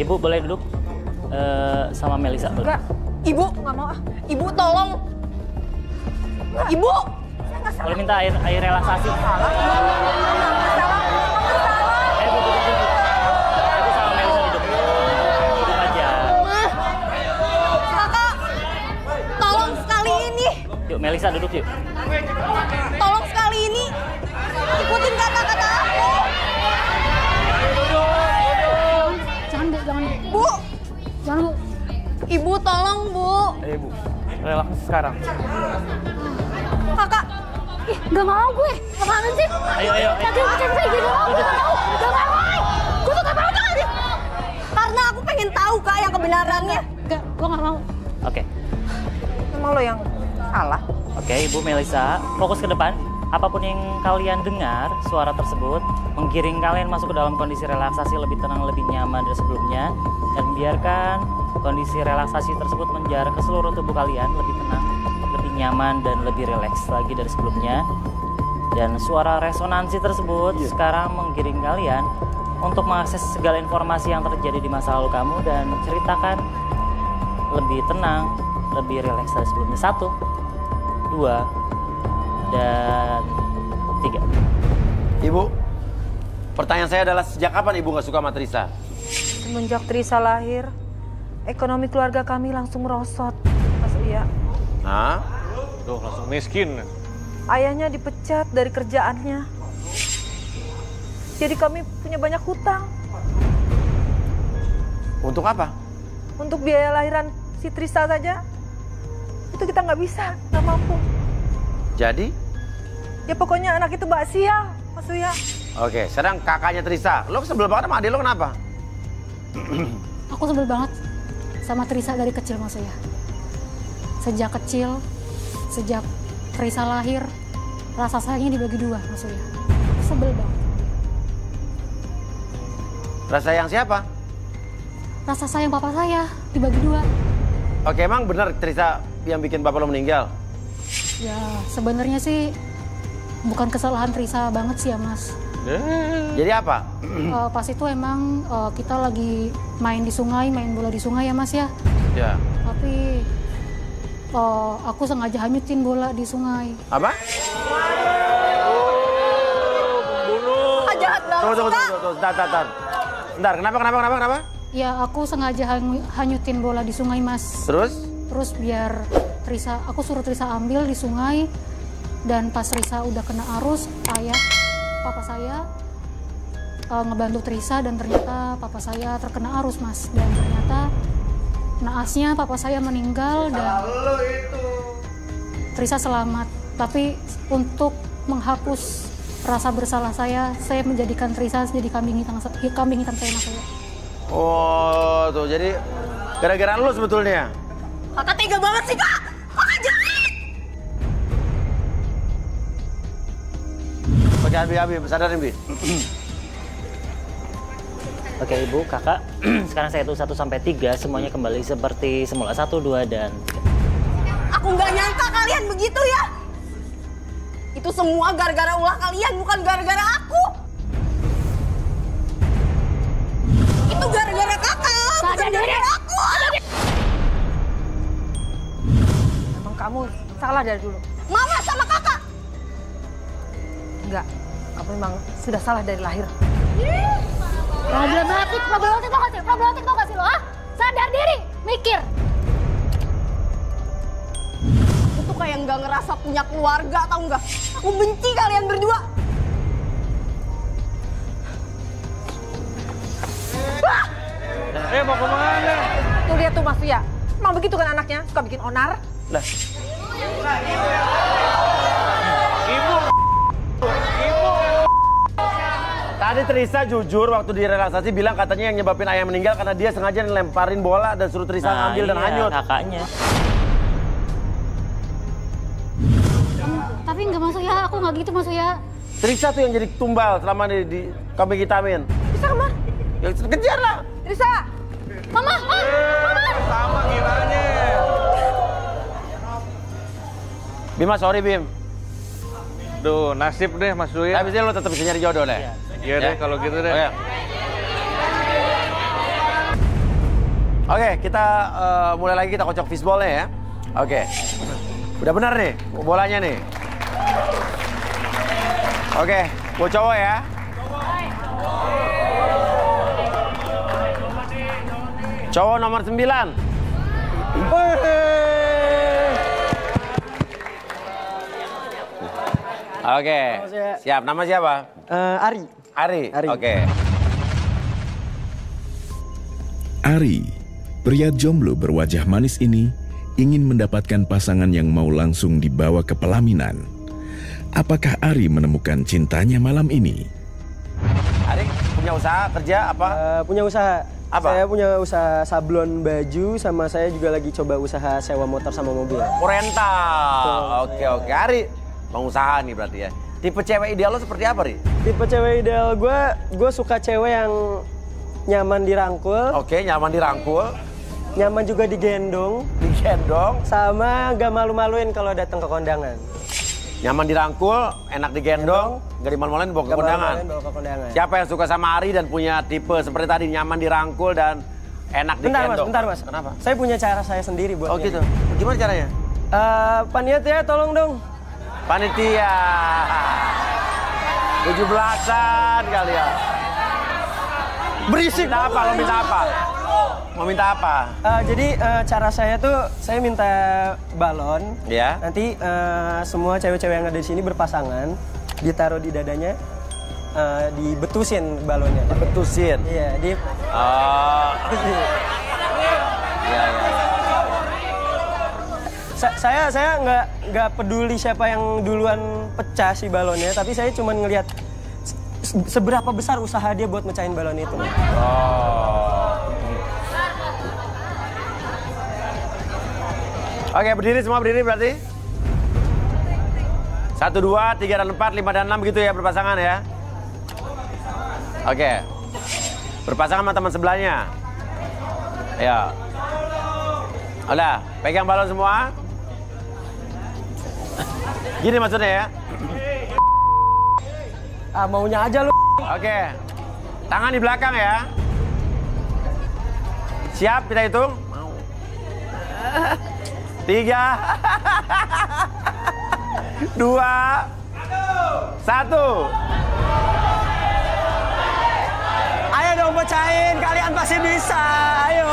Ibu boleh duduk sama Melisa. Enggak, Ibu nggak mau. Ibu tolong. Ibu. Boleh minta air relaksasi. Bu, duduk. Ibu sama Melisa duduk. Duduk aja. Kakak, tolong sekali ini. Yuk, Melisa duduk yuk. Tolong sekali ini. Ikutin kata-kata aku. Jangan, Bu, jangan. Bu. Jangan, Bu. Ibu tolong, Bu. Ayo Bu, relaksasi sekarang. Kakak. Ih, gak mau gue. Apaan sih? Ayo. Tadi macam saya gitu. Gue gak mau. Gak mau. Gue tuh gak mau tuh. Karena aku pengen tahu, Kak, yang kebenarannya. Gak, gue gak mau. Oke. Emang lo yang salah? Oke, Ibu Melisa, fokus ke depan. Apapun yang kalian dengar, suara tersebut menggiring kalian masuk ke dalam kondisi relaksasi lebih tenang, lebih nyaman dari sebelumnya. Dan biarkan kondisi relaksasi tersebut menjarah ke seluruh tubuh kalian lebih tenang, lebih nyaman, dan lebih rileks lagi dari sebelumnya. Dan suara resonansi tersebut sekarang menggiring kalian untuk mengakses segala informasi yang terjadi di masa lalu kamu dan ceritakan lebih tenang, lebih rileks dari sebelumnya. 1, 2, dan 3. Ibu, pertanyaan saya adalah sejak kapan Ibu nggak suka sama Trisa? Semenjak Trisa lahir, ekonomi keluarga kami langsung merosot, Mas Uya. Hah? Duh, langsung miskin. Ayahnya dipecat dari kerjaannya. Jadi kami punya banyak hutang. Untuk apa? Untuk biaya lahiran si Trisa saja, itu kita nggak bisa, nggak mampu. Jadi? Ya pokoknya anak itu mbak sial, Mas Uya. Oke, sekarang kakaknya Trisa. Lo sebel banget sama adik lo kenapa? Aku sebel banget sama Trisa dari kecil, Mas Uya. Sejak kecil, sejak Trisa lahir, rasa sayangnya dibagi 2, Mas Uya. Aku sebel banget. Rasa yang siapa? Rasa sayang papa saya dibagi 2. Oke, emang benar Trisa yang bikin bapak lo meninggal? Ya, sebenarnya sih bukan kesalahan Trisa banget sih ya, Mas. Jadi apa? Pas itu emang kita lagi main di sungai, main bola di sungai ya, Mas ya. Ya. Tapi aku sengaja hanyutin bola di sungai. Apa? Ah, jahat banget, Tunggu, Kak. Bentar. Bentar, kenapa? Ya, aku sengaja hanyutin bola di sungai, Mas. Terus biar Trisa, aku suruh Trisa ambil di sungai. Dan pas Trisa udah kena arus, papa saya ngebantu Trisa dan ternyata papa saya terkena arus, Mas. Dan ternyata naasnya papa saya meninggal dan Trisa selamat. Tapi untuk menghapus rasa bersalah saya menjadikan Trisa jadi kambing hitam saya, Mas. oh, tuh jadi gara-gara lo sebetulnya. Kakak tega banget sih, Kak. Kakak jahat. Oke, Abi, sadarin, Bi. Oke, Ibu, Kakak. Sekarang saya hitung 1 sampai 3, semuanya kembali seperti semula. 1, 2, dan 3. Aku nggak nyangka kalian begitu ya. Itu semua gara-gara ulah kalian, bukan gara-gara aku. Itu gara-gara kakak, bukan gara-gara aku. Emang kamu salah dari dulu. Mama sama kakak. Enggak, kamu memang sudah salah dari lahir. Problematik tau gak sih lo? Sadar diri, mikir. Aku tuh kayak nggak ngerasa punya keluarga, tau nggak? Aku benci kalian berdua. Mau kemana? Tuh lihat tuh Mas Uya. Emang begitu kan anaknya, suka bikin onar. Lah. Ibu. Tadi Trisa jujur waktu di relaksasi bilang katanya yang nyebabin ayah meninggal karena dia sengaja ngelemparin bola dan suruh Trisa ngambil dan hanyut. Kakaknya. Tapi nggak masuk ya, aku nggak gitu masuk ya. Trisa tuh yang jadi tumbal selama di kambing hitamin. Trisa kemana? Ya kejar lah. Trisa! Mama! Sama gilanya. Bima, sorry Bim. Duh, nasib deh Mas Uya. Habisnya lo tetap bisa nyari jodoh deh. Iya deh kalau gitu deh. Oke. Oke, kita mulai lagi, kita kocok fishballnya ya. Oke. Udah benar nih bolanya nih. Oke, buat cowok ya. Cowok nomor 9. Oke, siap. Nama siapa? Ari. Ari. Oke. Ari, pria jomblo berwajah manis ini ingin mendapatkan pasangan yang mau langsung dibawa ke pelaminan. Apakah Ari menemukan cintanya malam ini? Ari punya usaha kerja apa? Punya usaha. Apa? Saya punya usaha sablon baju, sama saya juga lagi coba usaha sewa motor sama mobil. Rental. Oke. Ari, pengusaha nih berarti ya. Tipe cewek ideal lo seperti apa, Ri? Tipe cewek ideal gue suka cewek yang nyaman dirangkul. Oke, nyaman dirangkul. Nyaman juga digendong. Digendong. Sama gak malu-maluin kalau datang ke kondangan. Nyaman dirangkul, enak digendong, gak dimalu-maluin bawa ke kondangan. Siapa yang suka sama Ari dan punya tipe seperti tadi, nyaman dirangkul dan enak digendong? Bentar mas. Kenapa? Saya punya cara saya sendiri buat. Oh gitu. Gimana caranya? Panitia tolong dong. Panitia. 17-an kali ya. Berisik. Minta apa? Lo minta apa? Mau minta apa? Jadi cara saya tuh, saya minta balon. Ya. Nanti semua cewek-cewek yang ada di sini berpasangan, ditaruh di dadanya, dibetusin balonnya. Dibetusin? Iya, Oh. Iya. Saya nggak peduli siapa yang duluan pecah si balonnya, tapi saya cuma ngelihat seberapa besar usaha dia buat mecahin balon itu. Oke, berdiri semua, berdiri berarti. 1, 2, 3 dan 4, 5 dan 6 gitu ya berpasangan ya. Oke. Berpasangan sama teman sebelahnya. Ya. Udah, pegang balon semua. Gini maksudnya ya. Maunya aja lu. Oke. Tangan di belakang ya. Siap, kita hitung. 3 2 1. Ayo dong pecahin, kalian pasti bisa. Ayo.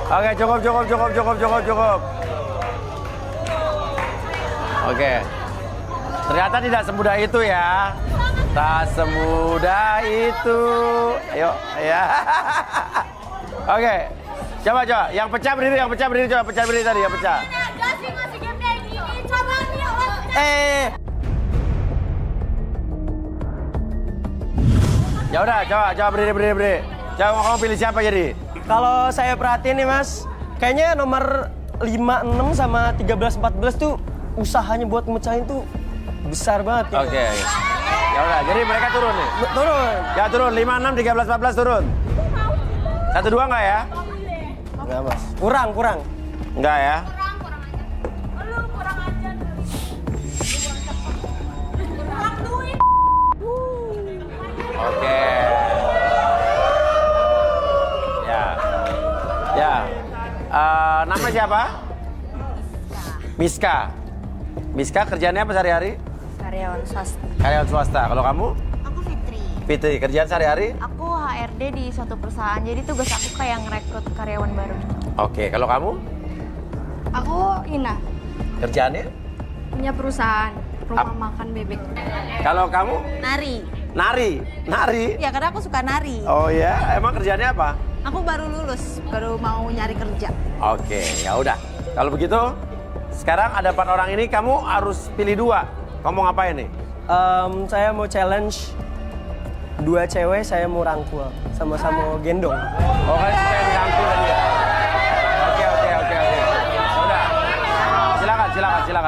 Oke, cukup. Oke. Ternyata tidak semudah itu ya. Tak semudah itu. Ayo, ya. Oke. Coba. Yang pecah berdiri, coba. Pecah berdiri tadi, yang pecah. Ya udah, coba berdiri. Coba kamu pilih siapa jadi? Kalau saya perhatiin nih mas, kayaknya nomor 56 sama 13, 14 tuh usahanya buat mecahin tuh besar banget. Oke. Ya udah, jadi mereka turun nih. Turun. Ya turun, 56, 13, 14 turun. 1, 2 enggak ya? Enggak mas. Kurang. Enggak ya? Oke. Ya. Nama siapa? Miska kerjaannya apa sehari-hari? Karyawan swasta. Kalau kamu? Aku Fitri. Fitri, kerjaan sehari-hari? Aku HRD di suatu perusahaan, jadi tugas aku kayak ngerekrut karyawan baru. Oke, kalau kamu? Aku Ina. Kerjaannya? Punya perusahaan, rumah makan bebek. Kalau kamu? Nari. Ya karena aku suka nari. Oh ya, emang kerjaannya apa? Aku baru lulus, baru mau nyari kerja. Oke, ya udah. Kalau begitu, sekarang ada 4 orang ini, kamu harus pilih 2. Kamu mau ngapain nih? Saya mau challenge 2 cewek, saya mau rangkul. Sama-sama gendong. Oh, kan supaya dirangkul tadi ya? Oke. Udah.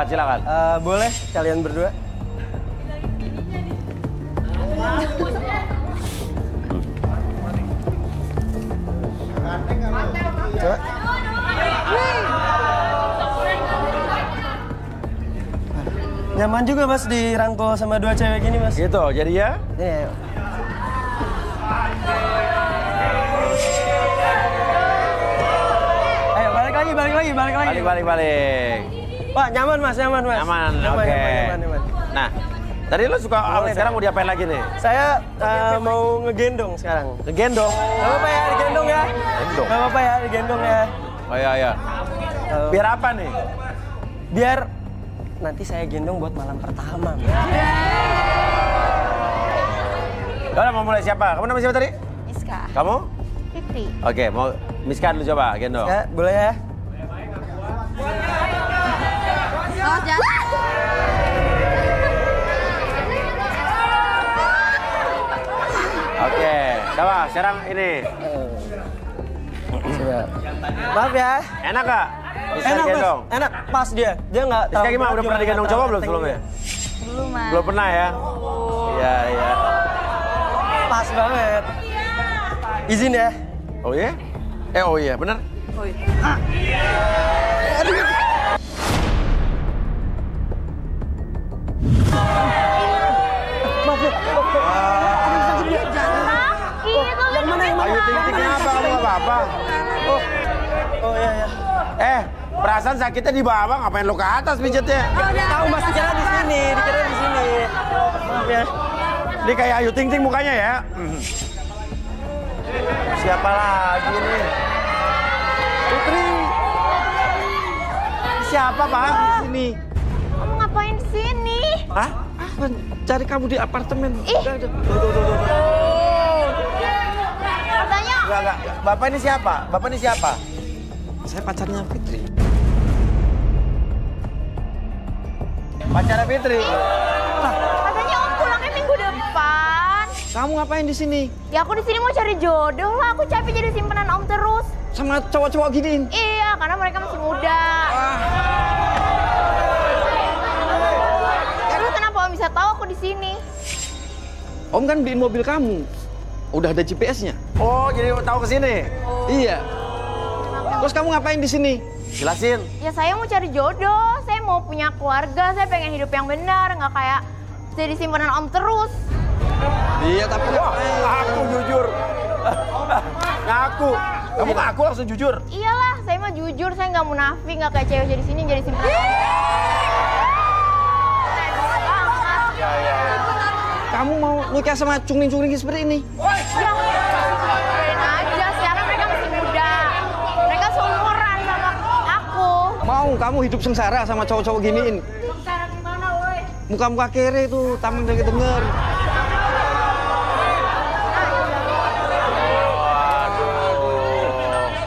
Silakan. Boleh kalian berdua? Coba. Nyaman juga Mas dirangkul sama dua cewek gini Mas. Gitu, jadi ya? Iya. Ayo balik lagi. Balik. Wah nyaman Mas. Nyaman, oke. Nyaman. Nah, tadi lu suka sekarang mau diapain lagi nih? Saya mau ngegendong sekarang. Ngegendong? Gak apa-apa ya digendong ya. Gendong? Gak apa-apa ya digendong ya. Oh iya. Biar apa nih? Biar nanti saya gendong buat malam pertama. Udah mau mulai siapa? Kamu namanya siapa tadi? Miska. Kamu? Fitri. Oke, mau Miska dulu coba gendong. Ya, boleh ya? Oh, jalan. Oke, coba sekarang ini. Coba. Maaf ya. Enak gak? Bisa Enak digendong? Mas, enak. Pas dia. Dia nggak Miska gimana? Udah pernah digendong cowok belum sebelumnya? Belum, Mas. Belum pernah ya? Iya. Pas banget. Izin ya. Oh iya? Oh iya, bener? Oh, iya. Yang mana? Ayu Ting-Ting kenapa? Kamu gak apa-apa? Oh iya. Perasaan sakitnya di bawah, ngapain lo ke atas pijetnya? Tahu Mas dikira di sini. Maaf ya. Ini kayak Ayu Ting-Ting mukanya ya. Siapa lagi nih? Putri. Siapa Pak di sini? Kamu ngapain di sini? Hah? Apa? Cari kamu di apartemen. Ih. Tuh. Katanya Enggak. Bapak ini siapa? Saya pacarnya Fitri. Pacarnya Fitri. katanya Om pulangnya minggu depan. Kamu ngapain di sini? Ya aku di sini mau cari jodoh lah. Aku capek jadi simpenan Om terus. Sama cowok-cowok giniin? Iya, karena mereka masih muda. Terus kenapa Om bisa tahu aku di sini? Om kan beliin mobil kamu. Udah ada GPS-nya. Oh, jadi tahu ke sini? Iya. Terus kamu ngapain di sini? Jelasin. Ya saya mau cari jodoh. Saya mau punya keluarga. Saya pengen hidup yang benar, nggak kayak jadi simpenan Om terus. Iya, tapi Aku jujur. Ngaku. Kamu ngaku langsung jujur. Iyalah, saya mah jujur. Saya nggak munafik, nggak kayak cewek jadi sini jadi simpenan Om. kamu mau nikah sama cungling-cungling seperti ini? Ya, biarin aja. Sekarang mereka masih muda. Mereka seumuran sama aku. Mau kamu hidup sengsara sama cowok-cowok giniin? Sengsara gimana, woi? Muka-muka kere tuh, tameng dari denger.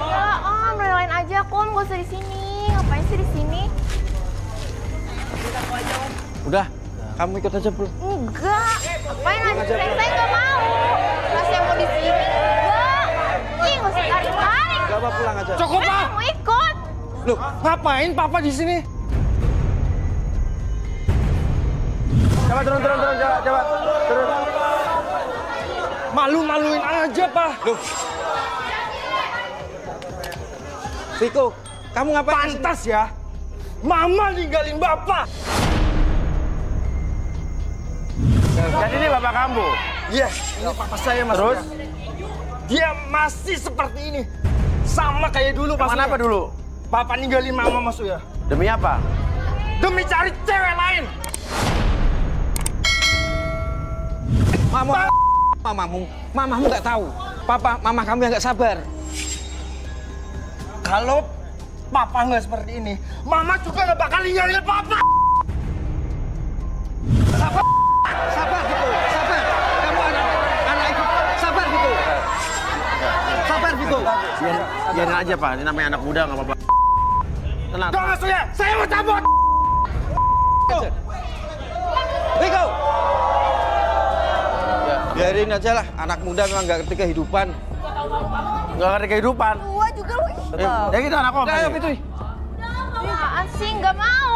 Ya, Om, relain aja aku, Om. Gak usah di sini. Ngapain sih di sini? Udah, kamu ikut aja bro. Enggak. Ngapain aja? Saya nggak mau. Kalau saya mau di sini, enggak. Ih, nggak usah tarik-tarik. Gak apa, pulang aja. Cukup Saya Pak. mau ikut. Loh, ngapain Papa di sini? Coba turun. Coba turun. Malu-maluin aja, Pak. Loh, Viko, kamu ngapain? pantas ya. Mama ninggalin Bapak. Jadi ini bapak kamu? Iya, ini Papa saya Mas. Terus? Dia masih seperti ini. Sama kayak dulu Mas. Kenapa dulu? Papa ninggalin Mama Mas ya. Demi apa? Demi cari cewek lain. Mamamu nggak tahu. Mama kamu yang nggak sabar. Kalau Papa nggak seperti ini, Mama juga nggak bakal ninggalin Papa. Sabar Viko, sabar. Kamu anak ibu, sabar Viko. Sabar Viko. Biarin aja Pak, ini namanya anak muda nggak apa-apa. Tenang. Gak maksudnya, saya mau cabut. Viko. Ya, biarin aja lah. Anak muda memang nggak ngerti kehidupan. Nggak ngerti kehidupan. Tua juga lu. Ya gitu anak om. Ayo Fitri. Apaan sih? Nggak mau.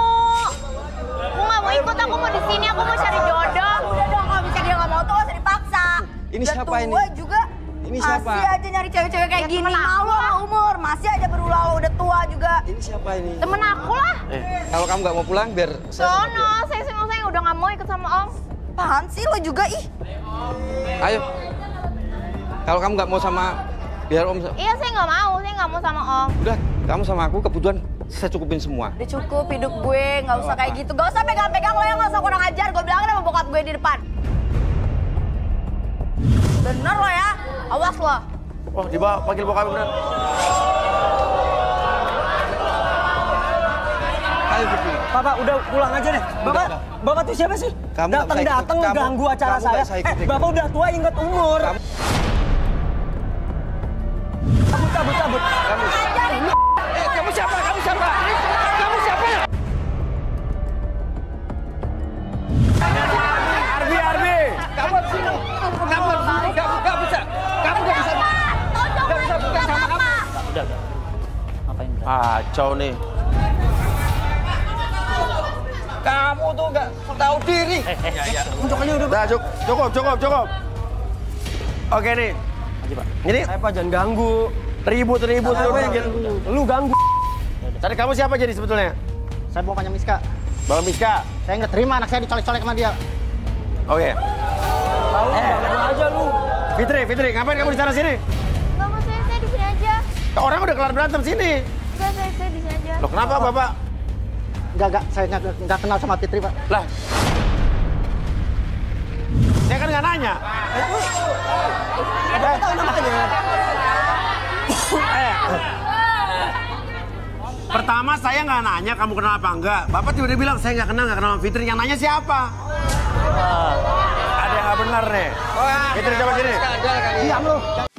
Aku nggak mau ikut. Aku mau di sini. Aku mau cari jodoh. Udah dong, kalau bisa dia nggak mau tuh nggak usah dipaksa. Ini Udah siapa ini? tua juga. Ini siapa? Masih aja nyari cewek-cewek kayak Ya, gini. temen aku Malu sama umur. Masih aja berulah udah tua juga. Ini siapa ini? Temen aku lah. Kalau kamu nggak mau pulang, biar saya sama dia. Sono, saya mau udah nggak mau ikut sama Om. Apaan sih lo juga ih? Ayo. Kalau kamu nggak mau sama, biar Om. Iya, saya nggak mau sama Om. Udah, kamu sama aku kebutuhan saya cukupin semua. Udah cukup hidup gue, nggak usah kayak gitu. Gak usah pegang-pegang lo yang nggak usah kurang ajar. Gue bilangin sama bokap gue di depan. Bener lo ya, awas lo. Oh, dibawa panggil bokap bener. Ayo Fitri. Bapak udah pulang aja deh. Bapak tuh siapa sih? Kamu nggak bisa Datang ikut. ganggu acara Kamu nggak saya. bisa ikut. Bapak udah tua ingat umur. Cabut. Kamu siapa? Kamu siapa? Kamu siapa? Arbi. Kamu harus sini. Kamu harus sini. Kamu nggak bisa. Kamu nggak bisa. Nggak bisa bukan sama kamu. Udah. Ngapain? Kacau nih. Kamu tuh nggak tahu diri. Unjukannya udah. Nah, cukup. Oke nih. Aja, Pak. Ini Saya Pak jangan ganggu. ribut. Lu ganggu. Tadi kamu siapa jadi sebetulnya? Saya bapaknya Miska. Bapak Miska. Saya nggak terima anak saya dicolek-colek sama dia. Oke. Tahu ganggu aja lu. Fitri, ngapain kamu di sana sini? Nggak mau, saya di sini aja. Orang udah kelar berantem sini. Enggak, saya di sini aja. Loh, kenapa Bapak? Enggak, saya nggak kenal sama Fitri, Pak. Lah. Saya kan nggak nanya. Tahu namanya. Pertama saya nggak nanya kamu kenal apa enggak. Bapak tiba-tiba bilang saya nggak kenal sama Fitri. Yang nanya siapa? Ada yang nggak benar nih. Fitri coba sini. Diam lu.